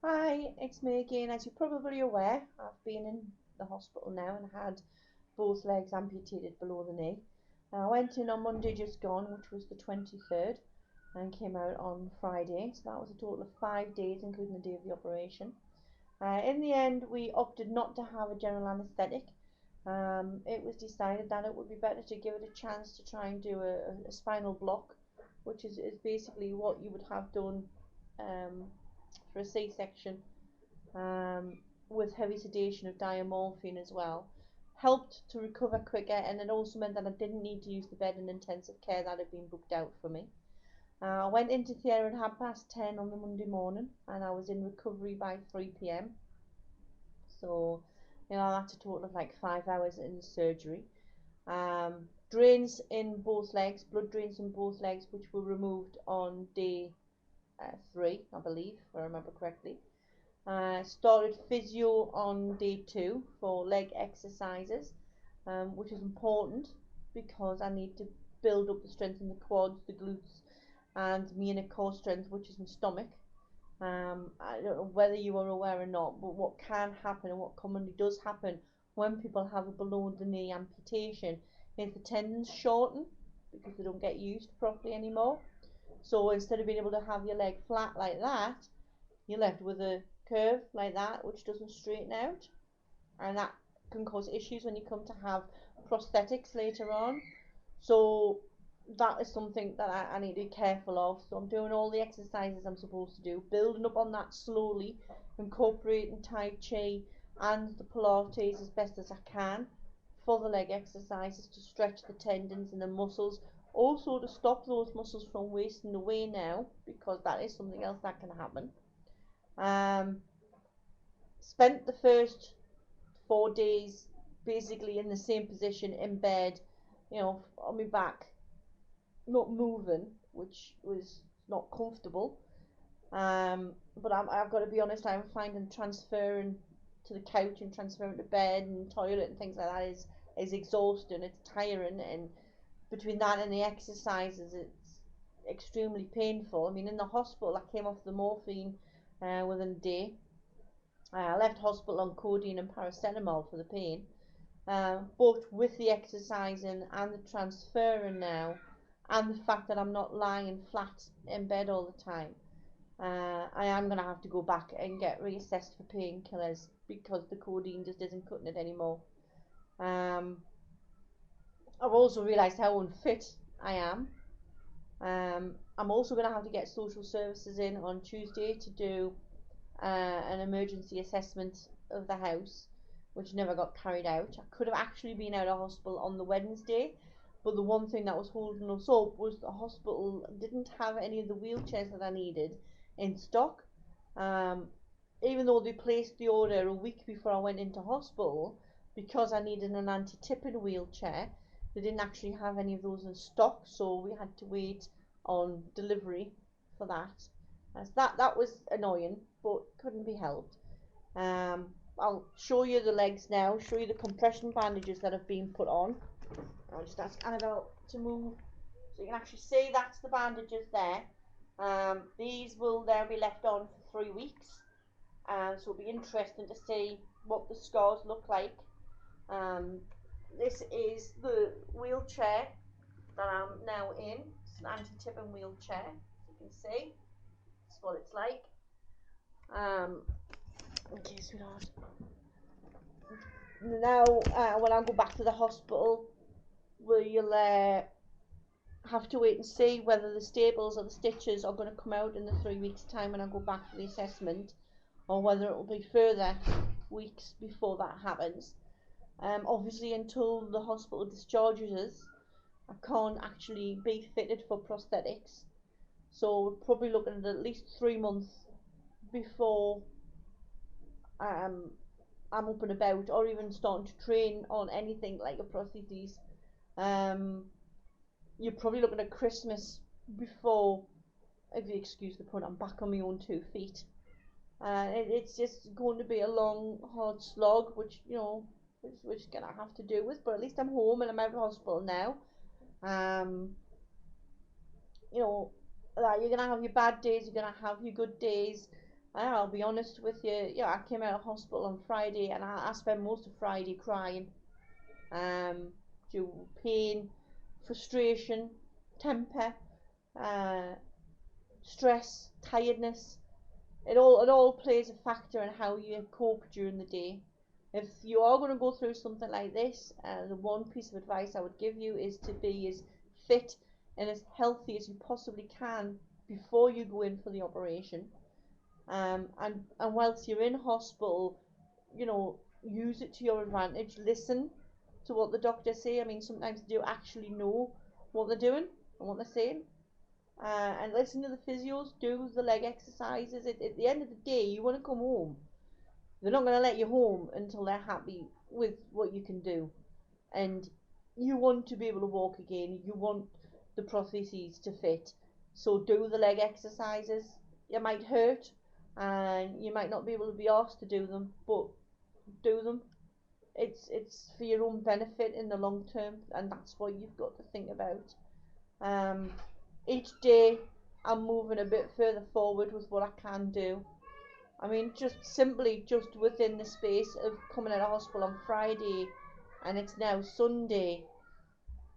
Hi, it's me again. As you're probably aware, I've been in the hospital now and had both legs amputated below the knee. I went in on Monday just gone, which was the 23rd, and came out on Friday. So that was a total of 5 days, including the day of the operation. In the end, we opted not to have a general anaesthetic. It was decided that it would be better to give it a chance to try and do a spinal block, which is basically what you would have done um, for a C-section, with heavy sedation of diamorphine as well. Helped to recover quicker, and it also meant that I didn't need to use the bed in intensive care that had been booked out for me. I went into theatre at 10:30 on the Monday morning, and I was in recovery by 3 p.m. So, that's a total of like 5 hours in surgery. Drains in both legs, blood drains in both legs, which were removed on day 3, I believe, if I remember correctly. Started physio on day 2 for leg exercises, which is important because I need to build up the strength in the quads, the glutes, and my inner core strength, which is my stomach. I don't know whether you are aware or not, but what can happen and what commonly does happen when people have a below the knee amputation is the tendons shorten because they don't get used properly anymore. So instead of being able to have your leg flat like that, you're left with a curve like that which doesn't straighten out, and that can cause issues when you come to have prosthetics later on. So that is something that I need to be careful of. So I'm doing all the exercises I'm supposed to do, building up on that slowly, incorporating Tai Chi and the Pilates as best as I can for the leg exercises to stretch the tendons and the muscles. Also to stop those muscles from wasting away now, because that is something else that can happen. Spent the first 4 days basically in the same position in bed, on my back, not moving, which was not comfortable. But I've got to be honest, I'm finding transferring to the couch and transferring to bed and toilet and things like that is exhausting. It's tiring, and between that and the exercises, it's extremely painful. I mean, in the hospital, I came off the morphine within a day. I left hospital on codeine and paracetamol for the pain. But with the exercising and the transferring now, and the fact that I'm not lying flat in bed all the time, I am going to have to go back and get reassessed for painkillers because the codeine just isn't cutting it anymore. Um, I've also realised how unfit I am. I'm also going to have to get social services in on Tuesday to do an emergency assessment of the house, which never got carried out. I could have actually been out of hospital on the Wednesday, but the one thing that was holding us up was the hospital didn't have any of the wheelchairs that I needed in stock. Um, Even though they placed the order a week before I went into hospital, because I needed an anti-tipping wheelchair, they didn't actually have any of those in stock, so we had to wait on delivery for that. As that was annoying, but couldn't be helped. I'll show you the legs now, show you the compression bandages that have been put on. I'll just ask Annabelle to move so you can actually see that's the bandages there. These will now be left on for 3 weeks, so it'll be interesting to see what the scars look like. This is the wheelchair that I'm now in. It's an anti-tipping wheelchair, as you can see. That's what it's like. Okay, sweetheart. Now, when I go back to the hospital, we'll have to wait and see whether the staples or the stitches are going to come out in the 3 weeks' time when I go back for the assessment, or whether it will be further weeks before that happens. Obviously, until the hospital discharges us, I can't actually be fitted for prosthetics. So we're probably looking at least 3 months before I'm up and about, or even starting to train on anything like a prosthesis. You're probably looking at Christmas before, if you excuse the pun, I'm back on my own 2 feet. It's just going to be a long, hard slog, which we're just gonna have to do with. But at least I'm home and I'm out of hospital now. Um, you're gonna have your bad days, you're gonna have your good days. And I'll be honest with you, yeah, I came out of hospital on Friday and I spent most of Friday crying. Due pain, frustration, temper, uh, stress, tiredness. It all plays a factor in how you cope during the day. If you are going to go through something like this, the one piece of advice I would give you is to be as fit and as healthy as you possibly can before you go in for the operation. And whilst you're in hospital, use it to your advantage. Listen to what the doctors say. I mean, sometimes they do actually know what they're doing and what they're saying. And listen to the physios, do the leg exercises. At the end of the day, you want to come home. They're not going to let you home until they're happy with what you can do. And you want to be able to walk again. You want the prostheses to fit. So do the leg exercises. It might hurt and you might not be able to be asked to do them, but do them. It's for your own benefit in the long term, and that's what you've got to think about. Um, each day I'm moving a bit further forward with what I can do. I mean, just within the space of coming out of hospital on Friday, and it's now Sunday.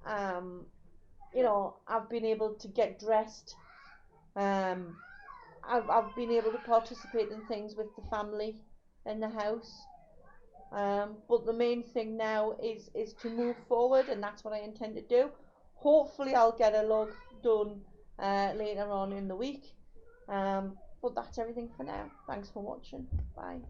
Um, I've been able to get dressed. Um, I've been able to participate in things with the family in the house. But the main thing now is to move forward, and that's what I intend to do. Hopefully, I'll get a log done later on in the week. But that's everything for now. Thanks for watching. Bye.